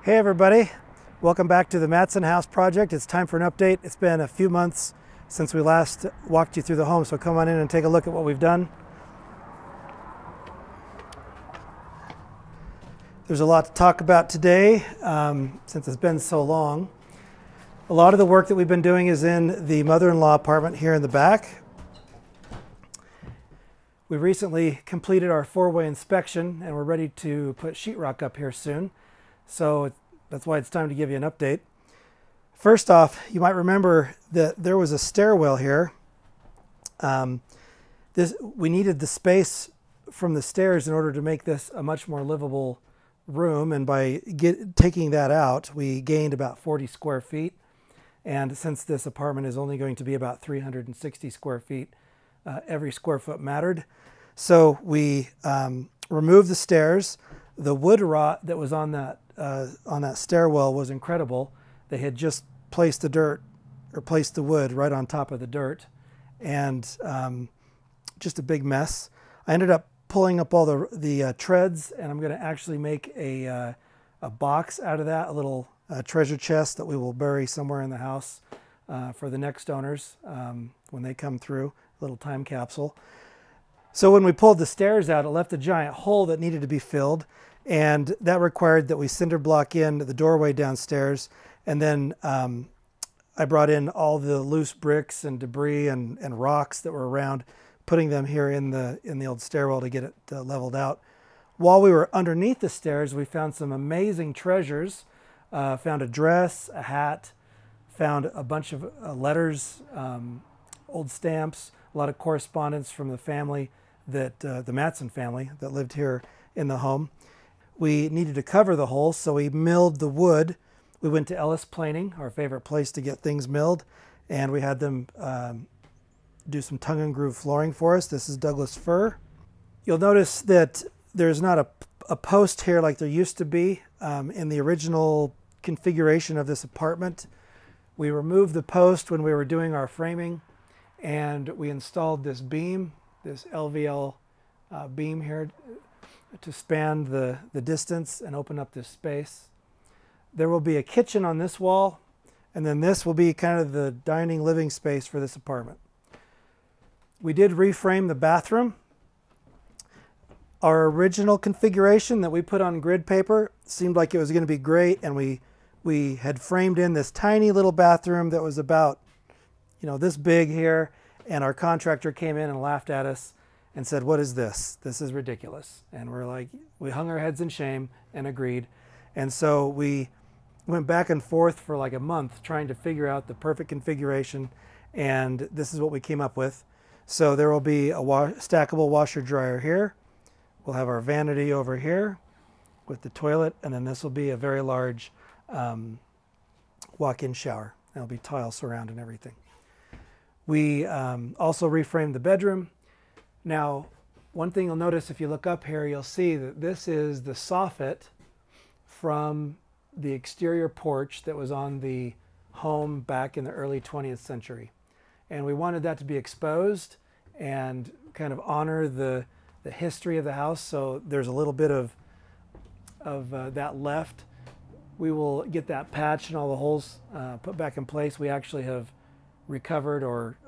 Hey everybody, welcome back to the Matson house project. It's time for an update. It's been a few months since we last walked you through the home, so come on in and take a look at what we've done. There's a lot to talk about today since it's been so long. A lot of the work that we've been doing is in the mother-in-law apartment here in the back. We recently completed our four-way inspection and we're ready to put sheetrock up here soon. So that's why it's time to give you an update. First off, you might remember that there was a stairwell here. We needed the space from the stairs in order to make this a much more livable room, and by taking that out, we gained about 40 square feet. And since this apartment is only going to be about 360 square feet, every square foot mattered. So we removed the stairs. The wood rot that was on that stairwell was incredible. They had just placed the dirt, or placed the wood right on top of the dirt, and just a big mess. I ended up pulling up all the treads, and I'm going to actually make a box out of that, a little treasure chest that we will bury somewhere in the house for the next owners when they come through, a little time capsule. So when we pulled the stairs out, it left a giant hole that needed to be filled, and that required that we cinder block in the doorway downstairs, and then I brought in all the loose bricks and debris and rocks that were around, putting them here in the old stairwell to get it leveled out. While we were underneath the stairs, we found some amazing treasures. Found a dress, a hat, found a bunch of letters, old stamps, a lot of correspondence from the family, the Matson family that lived here in the home. We needed to cover the hole, so we milled the wood. We went to Ellis Planing, our favorite place to get things milled, and we had them do some tongue and groove flooring for us. This is Douglas fir. You'll notice that there's not a post here like there used to be in the original configuration of this apartment. We removed the post when we were doing our framing, and we installed this beam, this LVL beam here to span the distance and open up this space. There will be a kitchen on this wall, and then this will be kind of the dining living space for this apartment. We did reframe the bathroom. Our original configuration that we put on grid paper seemed like it was going to be great, and we had framed in this tiny little bathroom that was about, this big here, and our contractor came in and laughed at us and said, "What is this? This is ridiculous." And we're like, we hung our heads in shame and agreed. And so we went back and forth for like a month trying to figure out the perfect configuration, and this is what we came up with. So there will be a stackable washer dryer here. We'll have our vanity over here with the toilet, and then this will be a very large walk-in shower. There'll be tile surround and everything. We also reframed the bedroom. Now, one thing you'll notice if you look up here, you'll see that this is the soffit from the exterior porch that was on the home back in the early 20th century. And we wanted that to be exposed and kind of honor the history of the house. So there's a little bit of that left. We will get that patched and all the holes put back in place. We actually have recovered or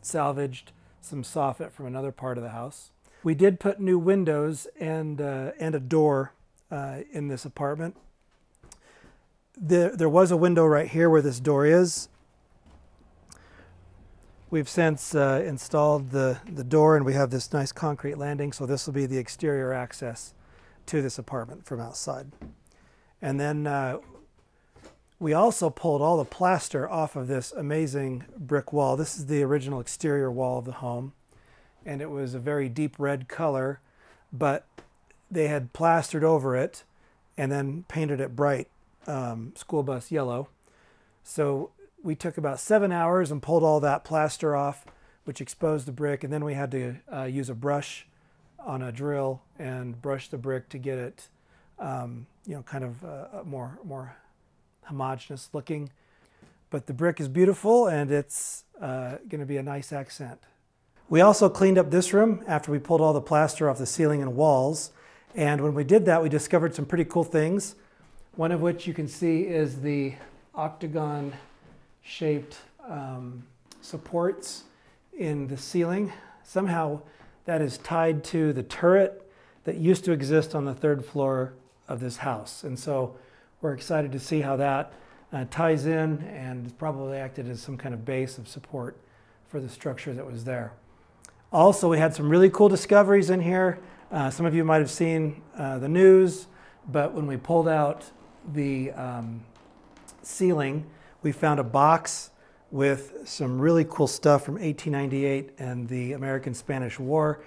salvaged some soffit from another part of the house. We did put new windows and a door in this apartment. There was a window right here where this door is. We've since installed the door, and we have this nice concrete landing, so this will be the exterior access to this apartment from outside. And then we also pulled all the plaster off of this amazing brick wall. This is the original exterior wall of the home, and it was a very deep red color, but they had plastered over it and then painted it bright school bus yellow. So we took about 7 hours and pulled all that plaster off, which exposed the brick, and then we had to use a brush on a drill and brush the brick to get it kind of more homogeneous looking. But the brick is beautiful, and it's going to be a nice accent. We also cleaned up this room after we pulled all the plaster off the ceiling and walls, and when we did that, we discovered some pretty cool things. One of which you can see is the octagon shaped supports in the ceiling. Somehow that is tied to the turret that used to exist on the third floor of this house. And so we're excited to see how that ties in and probably acted as some kind of base of support for the structure that was there. Also, we had some really cool discoveries in here. Some of you might have seen the news, but when we pulled out the ceiling, we found a box with some really cool stuff from 1898 and the American-Spanish War.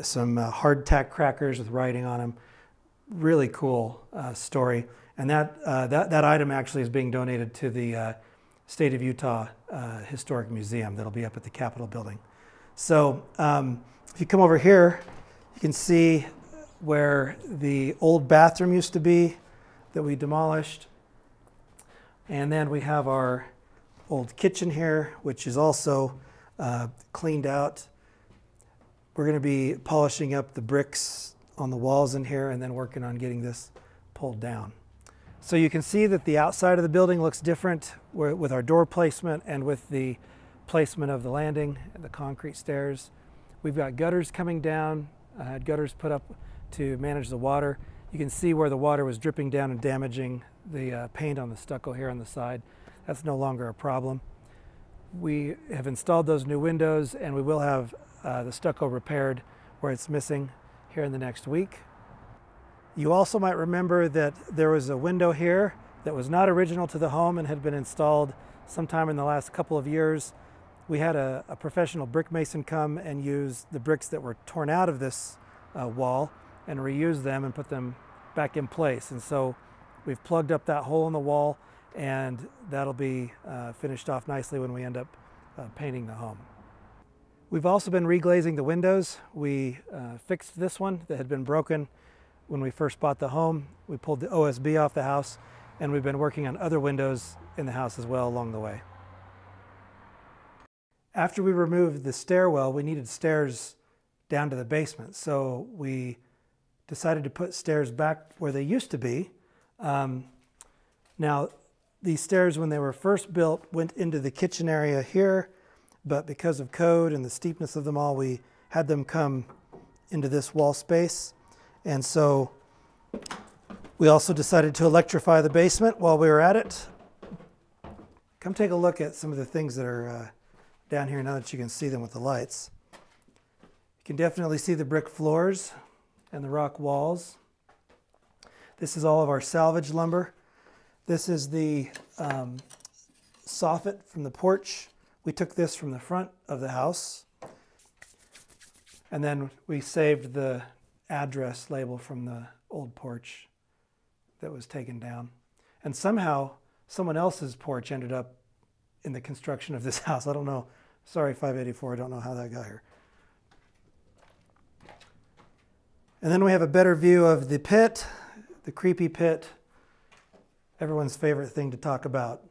Some hardtack crackers with writing on them. Really cool story. And that item actually is being donated to the State of Utah Historic Museum that'll be up at the Capitol building. So if you come over here, you can see where the old bathroom used to be that we demolished. And then we have our old kitchen here, which is also cleaned out. We're going to be polishing up the bricks on the walls in here and then working on getting this pulled down. So you can see that the outside of the building looks different with our door placement and with the placement of the landing and the concrete stairs. We've got gutters coming down. I had gutters put up to manage the water. You can see where the water was dripping down and damaging the paint on the stucco here on the side. That's no longer a problem. We have installed those new windows, and we will have the stucco repaired where it's missing here in the next week. You also might remember that there was a window here that was not original to the home and had been installed sometime in the last couple of years. We had a professional brick mason come and use the bricks that were torn out of this wall and reuse them and put them back in place. And so we've plugged up that hole in the wall, and that'll be finished off nicely when we end up painting the home. We've also been reglazing the windows. We fixed this one that had been broken when we first bought the home. We pulled the OSB off the house, and we've been working on other windows in the house as well along the way. After we removed the stairwell, we needed stairs down to the basement. So we decided to put stairs back where they used to be. Now, these stairs, when they were first built, went into the kitchen area here, but because of code and the steepness of them all, we had them come into this wall space. And so we also decided to electrify the basement while we were at it. Come take a look at some of the things that are down here now that you can see them with the lights. You can definitely see the brick floors and the rock walls. This is all of our salvage lumber. This is the soffit from the porch. We took this from the front of the house. And then we saved the address label from the old porch that was taken down. And somehow someone else's porch ended up in the construction of this house. I don't know. Sorry, 584, I don't know how that got here. And then we have a better view of the pit, the creepy pit, everyone's favorite thing to talk about,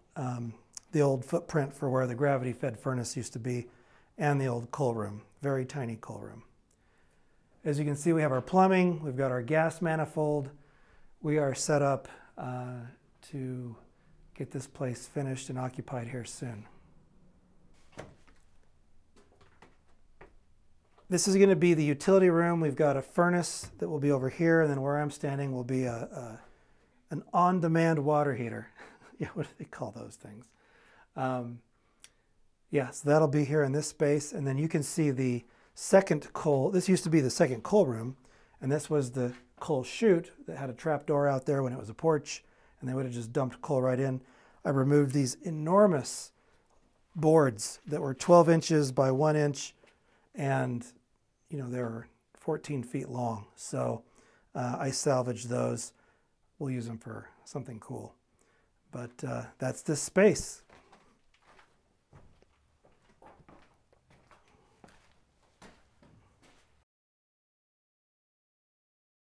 the old footprint for where the gravity-fed furnace used to be, and the old coal room, very tiny coal room. As you can see, we have our plumbing, we've got our gas manifold. We are set up to get this place finished and occupied here soon. This is going to be the utility room. We've got a furnace that will be over here, and then where I'm standing will be an on-demand water heater. Yeah, what do they call those things? Yeah, so that'll be here in this space, and then you can see the second coal. This used to be the second coal room, and this was the coal chute that had a trap door out there when it was a porch, and they would have just dumped coal right in. I removed these enormous boards that were 12 inches by 1 inch, and you know, they were 14 feet long. So I salvaged those. We'll use them for something cool. But that's this space.